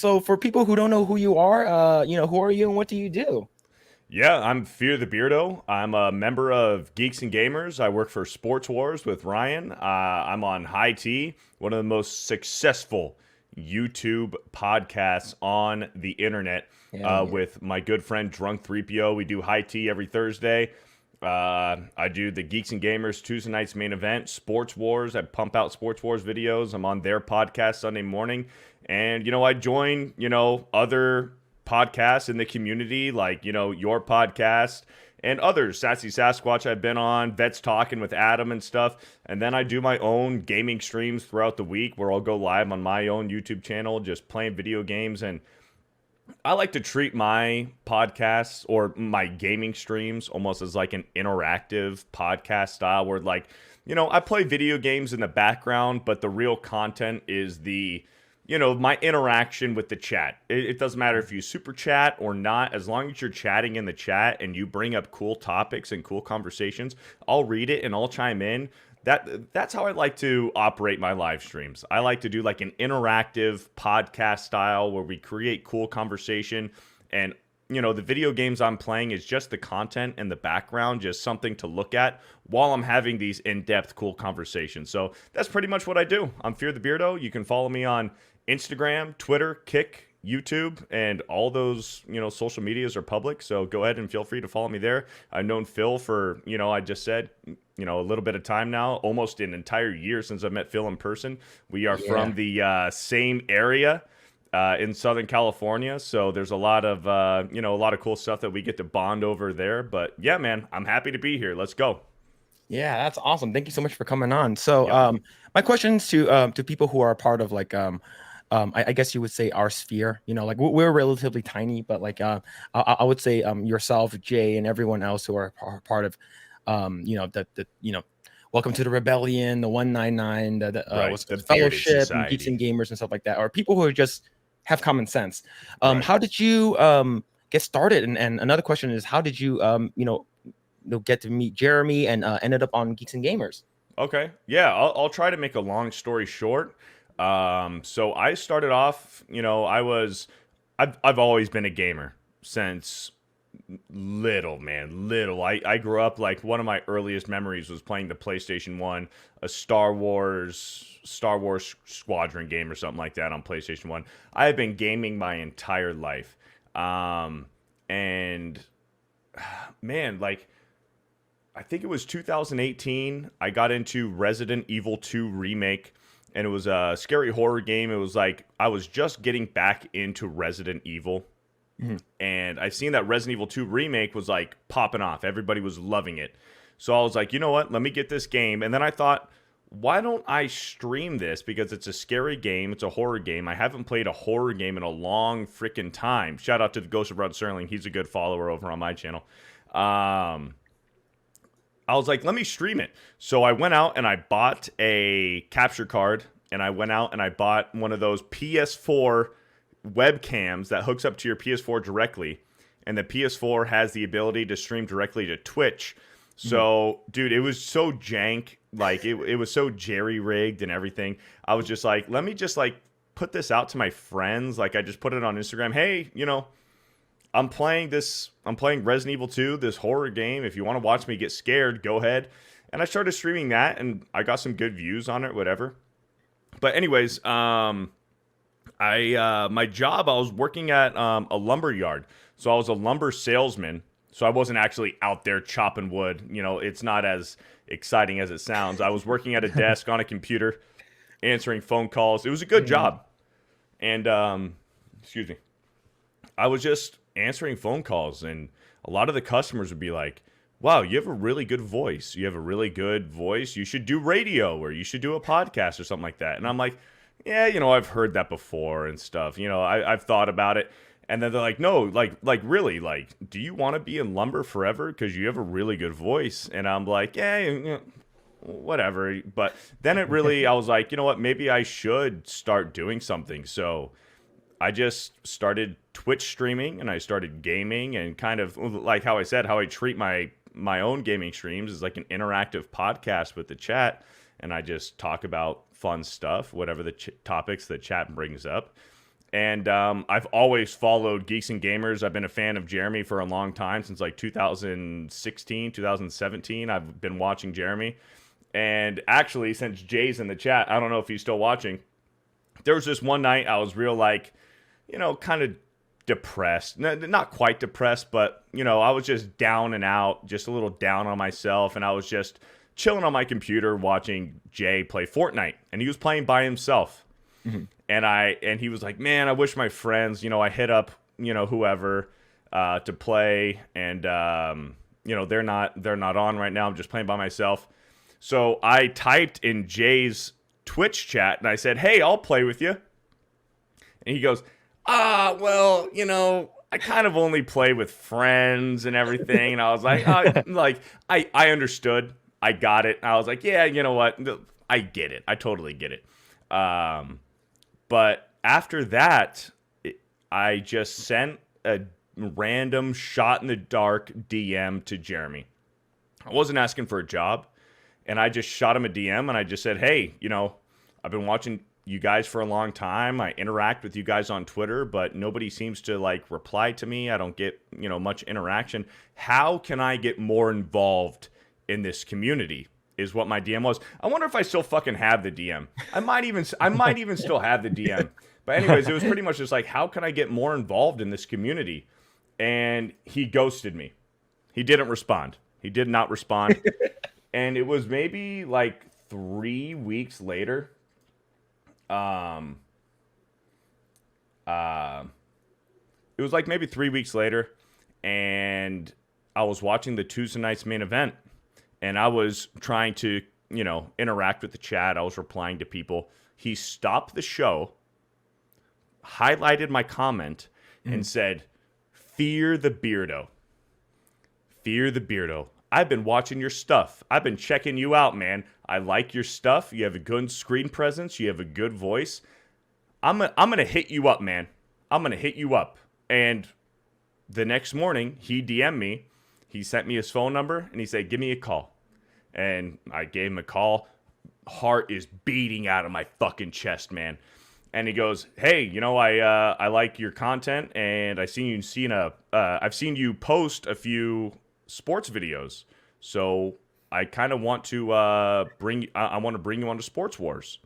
So for people who don't know who you are, who are you and what do you do? Yeah, I'm FearTheBeardo. I'm a member of Geeks and Gamers. I work for Sports Wars with Ryan. I'm on High Tea, one of the most successful YouTube podcasts on the internet, Hell yeah. with my good friend Drunk 3PO. We do High Tea every Thursday. I do the Geeks and Gamers Tuesday night's main event, Sports Wars. I pump out Sports Wars videos. I'm on their podcast Sunday morning. And, I join, other podcasts in the community, like, your podcast and others. Sassy Sasquatch, I've been on, Vets Talking with Adam and stuff. And then I do my own gaming streams throughout the week where I'll go live on my own YouTube channel, just playing video games. And I like to treat my podcasts or my gaming streams almost as like an interactive podcast style where, like, I play video games in the background, but the real content is my interaction with the chat. It doesn't matter if you super chat or not, as long as you're chatting in the chat and you bring up cool topics and cool conversations, I'll read it and I'll chime in. That's how I like to operate my live streams. I like to do like an interactive podcast style where we create cool conversation, and the video games I'm playing is just the content in the background, just something to look at while I'm having these in-depth cool conversations. So that's pretty much what I do. I'm Fear the Beardo. You can follow me on Instagram, Twitter, Kick, YouTube, and all those, social medias are public. So go ahead and feel free to follow me there. I've known Phil for, I just said, a little bit of time now, almost an entire year since I've met Phil in person. We are from the same area in Southern California. So there's a lot of, a lot of cool stuff that we get to bond over there. But yeah, man, I'm happy to be here. Let's go. Yeah, that's awesome. Thank you so much for coming on. So, Yep. my questions to people who are a part of like I guess you would say our sphere. Like we're relatively tiny, but like I would say yourself, Jay, and everyone else who are part of Welcome to the Rebellion, the 199, Right. what's it The called, bearded Fellowship, and Geeks society. and Gamers and stuff like that, or people who are just have common sense. Right. How did you get started? And another question is, how did you get to meet Jeremy and ended up on Geeks and Gamers? Okay. Yeah, I'll try to make a long story short. So I started off, I've always been a gamer since little, man, little. I grew up, like, one of my earliest memories was playing the PlayStation 1, a Star Wars Squadron game or something like that on PlayStation 1. I have been gaming my entire life. And man, like, I think it was 2018, I got into Resident Evil 2 Remake, and it was a scary horror game. It was like I was just getting back into Resident Evil, Mhm. and I seen that Resident Evil 2 Remake was like popping off. Everybody was loving it. So I was like, you know what? Let me get this game. And then I thought, why don't I stream this? Because it's a scary game. It's a horror game. I haven't played a horror game in a long freaking time. Shout out to the Ghost of Rod Serling. He's a good follower over on my channel. I was like, let me stream it. So I went out and I bought a capture card, and I went out and I bought one of those PS4 webcams that hooks up to your PS4 directly. And the PS4 has the ability to stream directly to Twitch. Mhm. So, dude, it was so jank. Like, it was so jerry rigged and everything. I was just like, let me just like put this out to my friends. Like, I just put it on Instagram. Hey, I'm playing this. I'm playing Resident Evil 2, this horror game. If you want to watch me get scared, go ahead. And I started streaming that, and I got some good views on it, whatever. But anyways, my job, I was working at a lumber yard, so I was a lumber salesman. So I wasn't actually out there chopping wood. It's not as exciting as it sounds. I was working at a desk on a computer, answering phone calls. It was a good Mhm. job, and excuse me, I was just answering phone calls, and a lot of the customers would be like, wow, you have a really good voice. You have a really good voice. You should do radio, or you should do a podcast or something like that. And I'm like, yeah, I've heard that before and stuff. I've thought about it. And then they're like, no, like really, like, do you want to be in lumber forever? Because you have a really good voice. And I'm like, yeah, whatever. But then I was like, you know what? Maybe I should start doing something. So I just started Twitch streaming, and I started gaming, and kind of like how I said, how I treat my own gaming streams is like an interactive podcast with the chat, and I just talk about fun stuff, whatever the topics the chat brings up. And I've always followed Geeks and Gamers. I've been a fan of Jeremy for a long time, since like 2016, 2017. I've been watching Jeremy. And actually, since Jay's in the chat, I don't know if he's still watching. There was this one night I was real, like, kind of depressed. Not quite depressed, but, I was just down and out, just a little down on myself. And I was just chilling on my computer watching Jay play Fortnite. And he was playing by himself. Mm-hmm. And he was like, man, I wish my friends, I hit up, whoever to play. And, they're not on right now. I'm just playing by myself. So I typed in Jay's Twitch chat and I said, hey, I'll play with you. And he goes, well, I kind of only play with friends and everything. And I was like, I understood. I got it. I was like, yeah, you know what? I get it. I totally get it. But after that, I just sent a random shot in the dark DM to Jeremy. I wasn't asking for a job. And I just shot him a DM and I just said, hey, I've been watching you guys for a long time. I interact with you guys on Twitter, but nobody seems to like reply to me. I don't get, much interaction. How can I get more involved in this community? Is what my DM was. I wonder if I still fucking have the DM. I might even still have the DM. But anyways, it was pretty much just like, how can I get more involved in this community? And he ghosted me. He didn't respond. He did not respond. And it was maybe like 3 weeks later. It was like maybe 3 weeks later, and I was watching the Tuesday night's main event, and I was trying to, interact with the chat. I was replying to people. He stopped the show, highlighted my comment, and said, FearTheBeardo. FearTheBeardo. I've been watching your stuff. I've been checking you out, man. I like your stuff. You have a good screen presence. You have a good voice. I'm gonna hit you up, man. I'm gonna hit you up. And the next morning, he DM'd me. He sent me his phone number, and he said, give me a call. And I gave him a call. Heart is beating out of my fucking chest, man. And he goes, hey, I like your content, and I've seen you post a few sports videos, so I kind of want to bring you onto Sports Wars.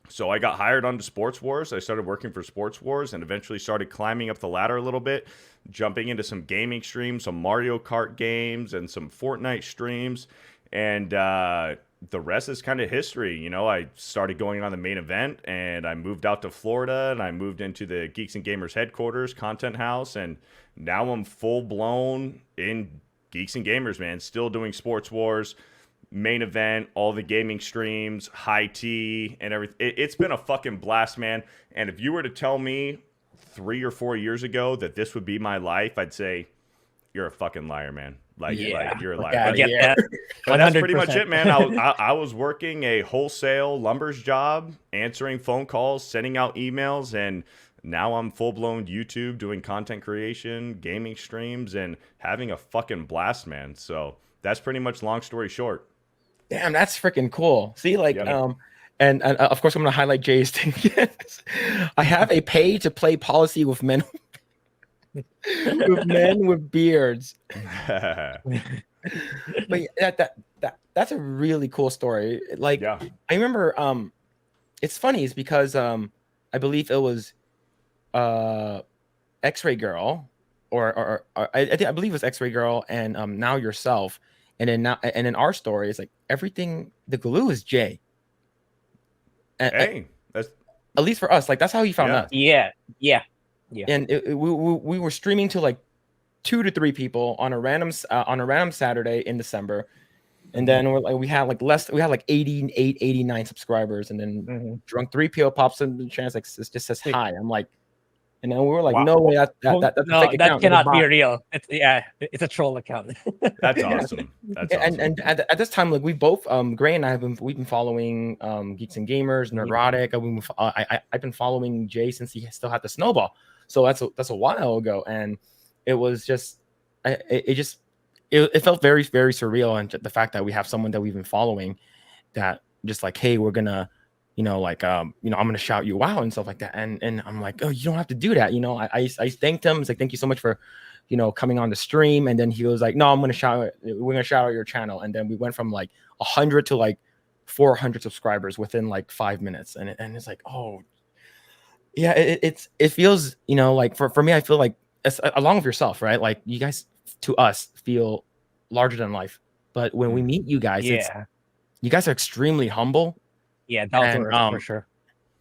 So I got hired onto Sports Wars. I started working for Sports Wars and eventually started climbing up the ladder a little bit, jumping into some gaming streams, some Mario Kart games, and some Fortnite streams. And the rest is kind of history. I started going on the main event, and I moved out to Florida, and I moved into the Geeks and Gamers headquarters, Content House, and now I'm full blown in Geeks and Gamers, man. Still doing Sports Wars, main event, all the gaming streams, high tea, and everything. It's been a fucking blast, man. And if you were to tell me 3 or 4 years ago that this would be my life, I'd say you're a fucking liar, man. Like you're a liar. But that's pretty much it, man. I was working a wholesale lumbers job, answering phone calls, sending out emails, and now I'm full-blown YouTube, doing content creation, gaming streams, and having a fucking blast, man. So that's pretty much long story short. Damn, that's freaking cool. See, like, and of course I'm going to highlight Jay's thing. I have a pay-to-play policy with men with beards. But that's a really cool story. Like, I remember, it's funny, is because I believe it was X-Ray Girl, or I believe it was X-Ray Girl, and now yourself, and then our story is like everything. The glue is Jay. Hey, that's at least for us. Like that's how he found us. Yeah. And we were streaming to like 2 to 3 people on a random Saturday in December, and then we had like 88, 89 subscribers, and then Drunk 3PO pops in the chance, like just says hi. I'm like, and then we were like, wow. No way, that's no, that cannot be real. It's a troll account. That's awesome. That's awesome. And at this time, like we both, Grae and I we've been following Geeks and Gamers, Neurotic. I've been following Jay since he still had the snowball, so that's a while ago, and it was just, it felt very, very surreal, and the fact that we have someone that we've been following, that just like, hey, we're gonna you know, like, I'm gonna shout you out and stuff like that. And I'm like, oh, you don't have to do that. You know, I thanked him. It's like, thank you so much for, coming on the stream. And then he was like, no, we're gonna shout out your channel. And then we went from like 100 to like 400 subscribers within like 5 minutes. And it's like, oh yeah, it feels, like for me, I feel like, along with yourself, right? Like, you guys to us feel larger than life. But when we meet you guys, you guys are extremely humble. Yeah, down to earth for sure.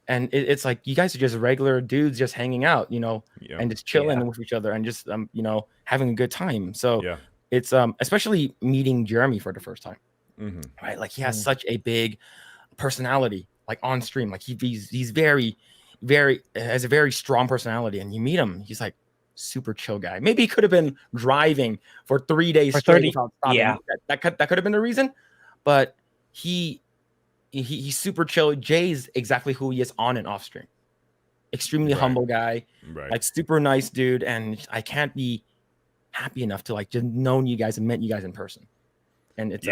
And it's like, you guys are just regular dudes just hanging out, and just chilling with each other and just having a good time. So it's especially meeting Jeremy for the first time, right? Like, he has such a big personality, like on stream. Like, he's very, very, has a very strong personality, and you meet him, he's like super chill guy. Maybe he could have been driving for 3 days For straight 30, without stopping. yeah. That could have been the reason, but he's super chill. Jay's exactly who he is on and off stream. Extremely humble guy, like super nice dude. And I can't be happy enough to like just known you guys and met you guys in person. And it's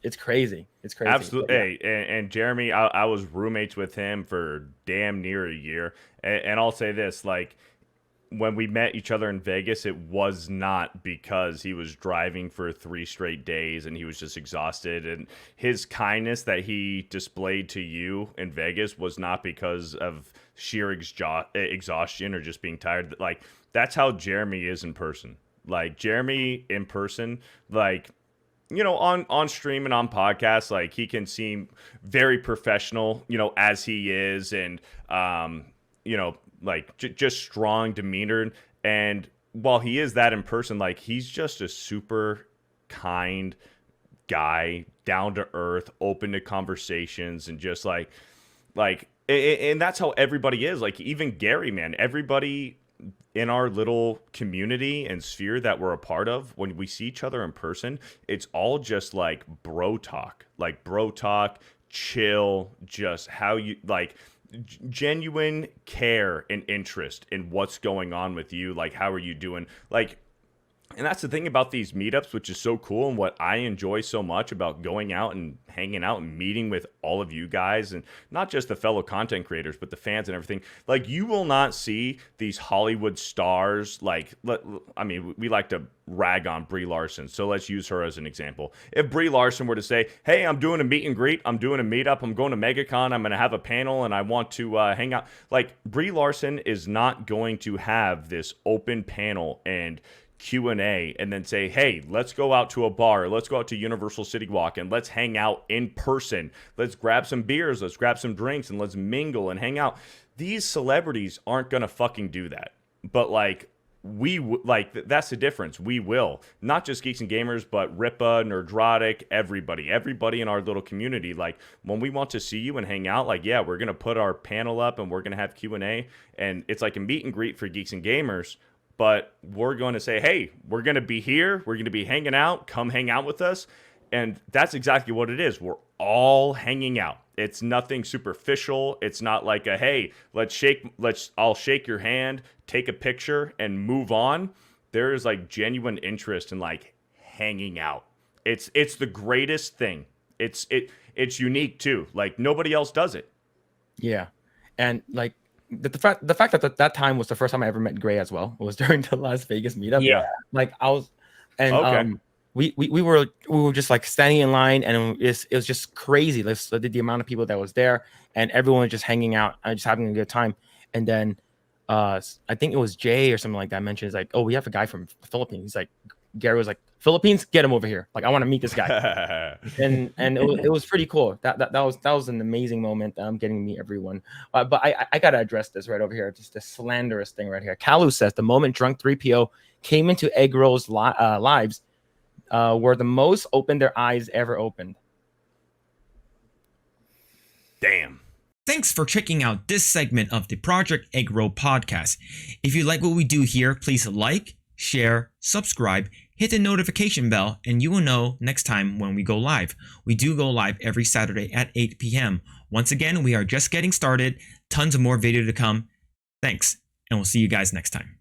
it's crazy. It's crazy. Absolutely. Hey, and Jeremy, I was roommates with him for damn near a year. And I'll say this, like, when we met each other in Vegas, it was not because he was driving for 3 straight days and he was just exhausted. And his kindness that he displayed to you in Vegas was not because of sheer exhaustion or just being tired. Like, that's how Jeremy is in person. Like, Jeremy in person, like, on stream and on podcasts, like, he can seem very professional, as he is. And, like, just strong demeanor. And while he is that in person, like, he's just a super kind guy, down to earth, open to conversations, and just like, and that's how everybody is. Like, even Gary, man, everybody in our little community and sphere that we're a part of, when we see each other in person, it's all just like bro talk, chill, just how you like, genuine care and interest in what's going on with you. Like, how are you doing? Like, and that's the thing about these meetups, which is so cool, and what I enjoy so much about going out and hanging out and meeting with all of you guys, and not just the fellow content creators, but the fans and everything. Like, you will not see these Hollywood stars. Like, I mean, we like to rag on Brie Larson, so let's use her as an example. If Brie Larson were to say, hey, I'm doing a meet and greet, I'm doing a meetup, I'm going to MegaCon, I'm going to have a panel, and I want to hang out. Like, Brie Larson is not going to have this open panel and Q&A and then say, hey, let's go out to a bar, let's go out to Universal City Walk, and let's hang out in person. Let's grab some beers, let's grab some drinks, and let's mingle and hang out. These celebrities aren't gonna fucking do that. But like, that's the difference. We will. Not just Geeks and Gamers, but Ripa, Nerdrotic, everybody in our little community. Like, when we want to see you and hang out, like, yeah, we're gonna put our panel up and we're gonna have Q&A, and it's like a meet and greet for Geeks and Gamers. But we're going to say, hey, we're going to be here. We're going to be hanging out. Come hang out with us. And that's exactly what it is. We're all hanging out. It's nothing superficial. It's not like a, hey, I'll shake your hand, take a picture, and move on. There is like genuine interest in like hanging out. It's the greatest thing. It's unique too. Like, nobody else does it. Yeah. And like, the fact that time was the first time I ever met Grae as well. It was during the Las Vegas meetup. Yeah. Like, I was, and we were just like standing in line, and it was just crazy. The amount of people that was there, and everyone was just hanging out and just having a good time. And then I think it was Jay or something like that mentioned, it's like, oh, we have a guy from the Philippines. He's like, Gary was like, Philippines, get him over here. Like, I want to meet this guy. and it was pretty cool. That was an amazing moment. Getting to meet everyone. But I gotta address this right over here. Just a slanderous thing right here. Kalu says the moment Drunk 3PO came into Eggroll's lives were the most open their eyes ever opened. Damn. Thanks for checking out this segment of the Project Eggroll podcast. If you like what we do here, please like, share, subscribe, hit the notification bell, and you will know next time when we go live. We do go live every Saturday at 8 p.m. Once again, we are just getting started. Tons of more video to come. Thanks, and we'll see you guys next time.